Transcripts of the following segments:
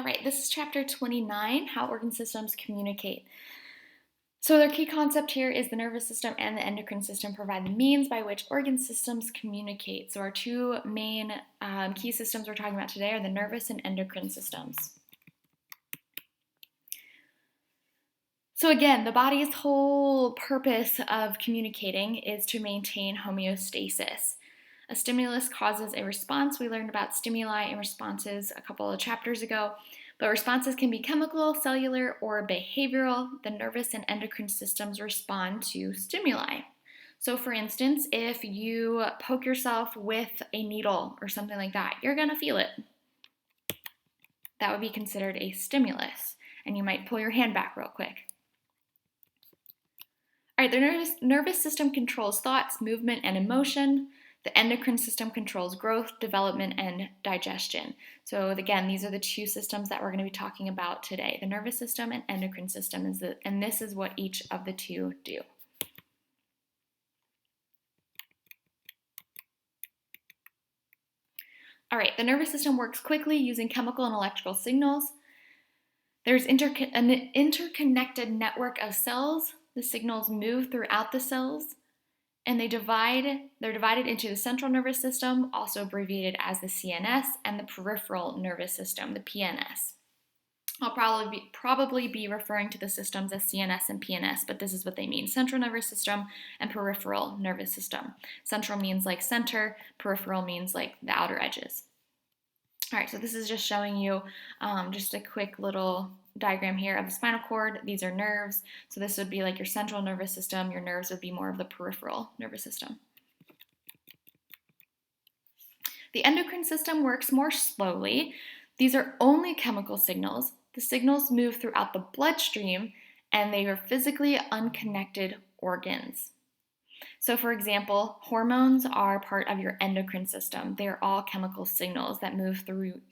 All right, this is chapter 29, how organ systems communicate. So the key concept here is the nervous system and the endocrine system provide the means by which organ systems communicate. So our two main key systems we're talking about today are the nervous and endocrine systems. So again, the body's whole purpose of communicating is to maintain homeostasis. A stimulus causes a response. We learned about stimuli and responses a couple of chapters ago, but responses can be chemical, cellular, or behavioral. The nervous and endocrine systems respond to stimuli. So for instance, if you poke yourself with a needle or something like that, you're going to feel it. That would be considered a stimulus, and you might pull your hand back real quick. All right, the nervous system controls thoughts, movement, and emotion. The endocrine system controls growth, development, and digestion. So again, these are the two systems that we're going to be talking about today. The nervous system and endocrine system, and this is what each of the two do. All right, the nervous system works quickly using chemical and electrical signals. There's an interconnected network of cells. The signals move throughout the cells. And they're divided into the central nervous system, also abbreviated as the CNS, and the peripheral nervous system, the PNS. I'll probably be referring to the systems as CNS and PNS, but this is what they mean: central nervous system and peripheral nervous system. Central means like center, peripheral means like the outer edges. All right, so this is just showing you just a quick little diagram here of the spinal cord. These are nerves. So this would be like your central nervous system. Your nerves would be more of the peripheral nervous system. The endocrine system works more slowly. These are only chemical signals. The signals move throughout the bloodstream, and they are physically unconnected organs. So for example, hormones are part of your endocrine system. They're all chemical signals that move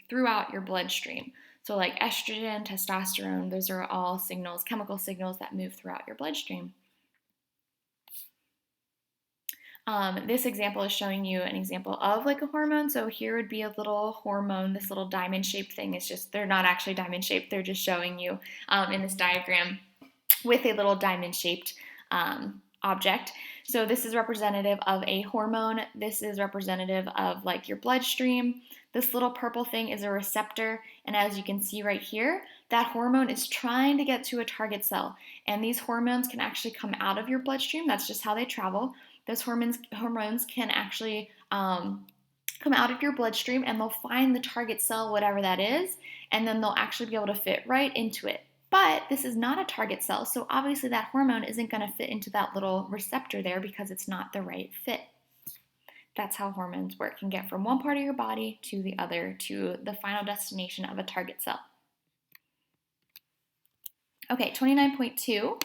throughout your bloodstream. So like estrogen, testosterone, those are all signals, chemical signals that move throughout your bloodstream. This example is showing you an example of like a hormone. So here would be a little hormone, this little diamond-shaped thing. It's just, they're not actually diamond-shaped. They're just showing you in this diagram with a little diamond-shaped object. So this is representative of a hormone. This is representative of like your bloodstream. This little purple thing is a receptor, and as you can see right here, that hormone is trying to get to a target cell, and these hormones can actually come out of your bloodstream. That's just how they travel. Those hormones can actually come out of your bloodstream, and they'll find the target cell, whatever that is, and then they'll actually be able to fit right into it. But this is not a target cell, so obviously that hormone isn't going to fit into that little receptor there because it's not the right fit. That's how hormones work. You can get from one part of your body to the other, to the final destination of a target cell. Okay, 29.2.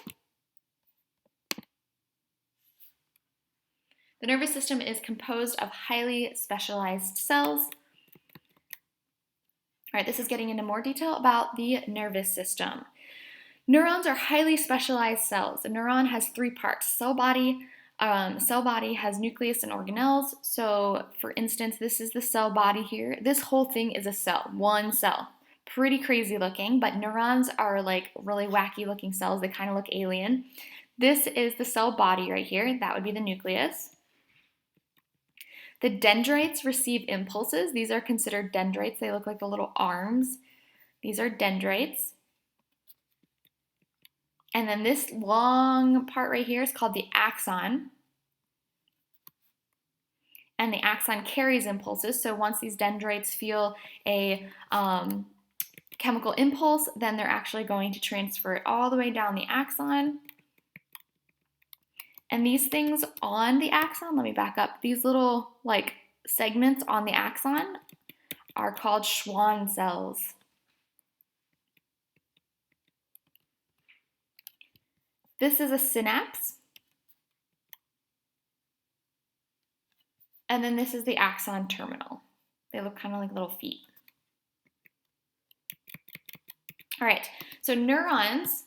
The nervous system is composed of highly specialized cells. All right, this is getting into more detail about the nervous system. Neurons are highly specialized cells. A neuron has three parts: cell body. Cell body has nucleus and organelles. So for instance, this is the cell body here. This whole thing is a cell, one cell. Pretty crazy looking, but neurons are like really wacky looking cells. They kind of look alien. This is the cell body right here. That would be the nucleus. The dendrites receive impulses. These are considered dendrites. They look like the little arms. These are dendrites. And then this long part right here is called the axon. And the axon carries impulses. So once these dendrites feel a chemical impulse, then they're actually going to transfer it all the way down the axon. And these things on the axon, let me back up, these little like segments on the axon are called Schwann cells. This is a synapse. And then this is the axon terminal. They look kind of like little feet. All right, so neurons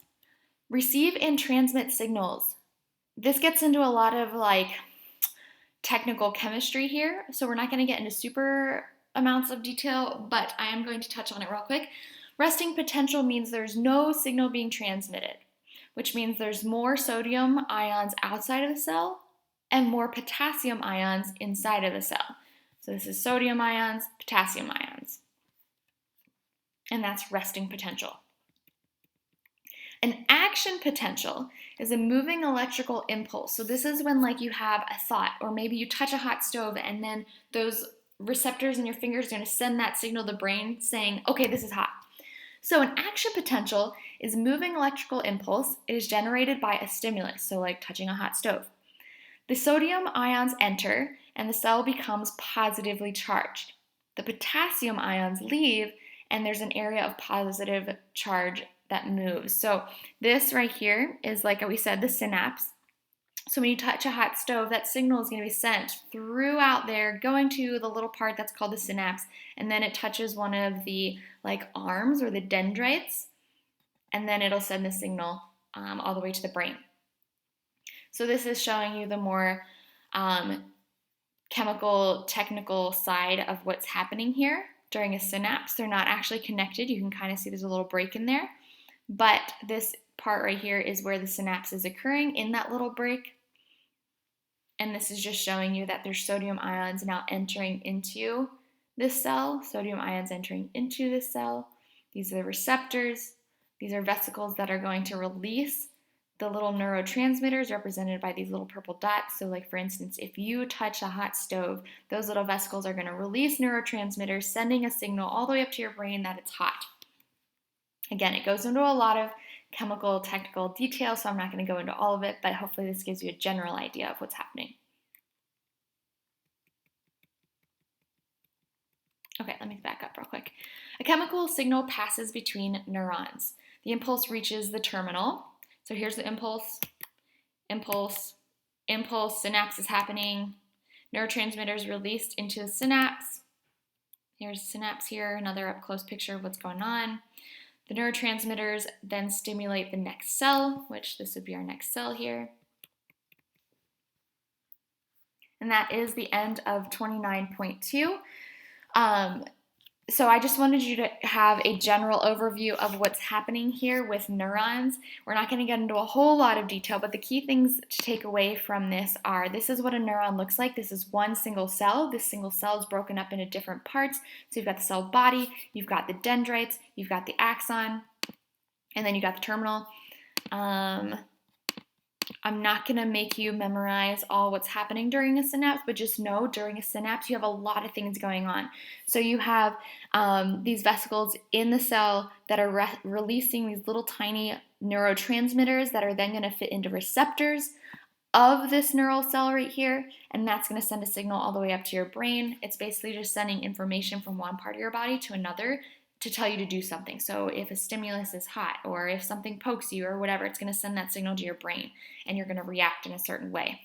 receive and transmit signals. This gets into a lot of like technical chemistry here, so we're not going to get into super amounts of detail, but I am going to touch on it real quick. Resting potential means there's no signal being transmitted, which means there's more sodium ions outside of the cell and more potassium ions inside of the cell. So this is sodium ions, potassium ions. And that's resting potential. An action potential is a moving electrical impulse. So this is when like you have a thought, or maybe you touch a hot stove and then those receptors in your fingers are going to send that signal to the brain saying, okay, this is hot. So an action potential is a moving electrical impulse. It is generated by a stimulus, so like touching a hot stove. The sodium ions enter and the cell becomes positively charged. The potassium ions leave and there's an area of positive charge that moves. So this right here is, like we said, the synapse. So when you touch a hot stove, that signal is going to be sent throughout there, going to the little part that's called the synapse, and then it touches one of the like arms or the dendrites, and then it'll send the signal all the way to the brain. So this is showing you the more chemical, technical side of what's happening here during a synapse. They're not actually connected. You can kind of see there's a little break in there. But this part right here is where the synapse is occurring in that little break. And this is just showing you that there's sodium ions now entering into this cell, sodium ions entering into this cell. These are the receptors. These are vesicles that are going to release the little neurotransmitters represented by these little purple dots. So like for instance, if you touch a hot stove, those little vesicles are going to release neurotransmitters, sending a signal all the way up to your brain that it's hot. Again, it goes into a lot of chemical, technical detail, so I'm not going to go into all of it, but hopefully this gives you a general idea of what's happening. Okay, let me back up real quick. A chemical signal passes between neurons. The impulse reaches the terminal. So here's the impulse, impulse, impulse, synapse is happening. Neurotransmitters released into the synapse. Here's the synapse here, another up close picture of what's going on. The neurotransmitters then stimulate the next cell, which this would be our next cell here. And that is the end of 29.2. So I just wanted you to have a general overview of what's happening here with neurons. We're not going to get into a whole lot of detail, but the key things to take away from this are, this is what a neuron looks like. This is one single cell. This single cell is broken up into different parts. So you've got the cell body, you've got the dendrites, you've got the axon, and then you got the terminal. I'm not going to make you memorize all what's happening during a synapse, but just know during a synapse you have a lot of things going on. So you have these vesicles in the cell that are releasing these little tiny neurotransmitters that are then going to fit into receptors of this neural cell right here, and that's going to send a signal all the way up to your brain. It's basically just sending information from one part of your body to another to tell you to do something. So if a stimulus is hot or if something pokes you or whatever, it's going to send that signal to your brain and you're going to react in a certain way.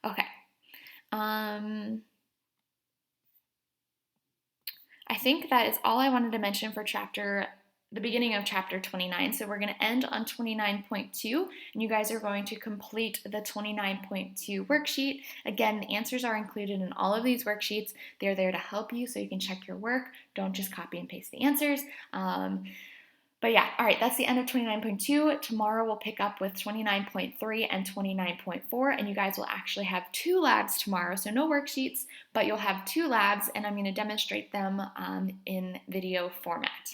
Okay. I think that is all I wanted to mention for the beginning of chapter 29. So we're going to end on 29.2, and you guys are going to complete the 29.2 worksheet. Again, the answers are included in all of these worksheets. They're there to help you so you can check your work. Don't just copy and paste the answers. But yeah, all right, that's the end of 29.2. Tomorrow we'll pick up with 29.3 and 29.4, and you guys will actually have 2 labs tomorrow. So no worksheets, but you'll have 2 labs, and I'm going to demonstrate them in video format.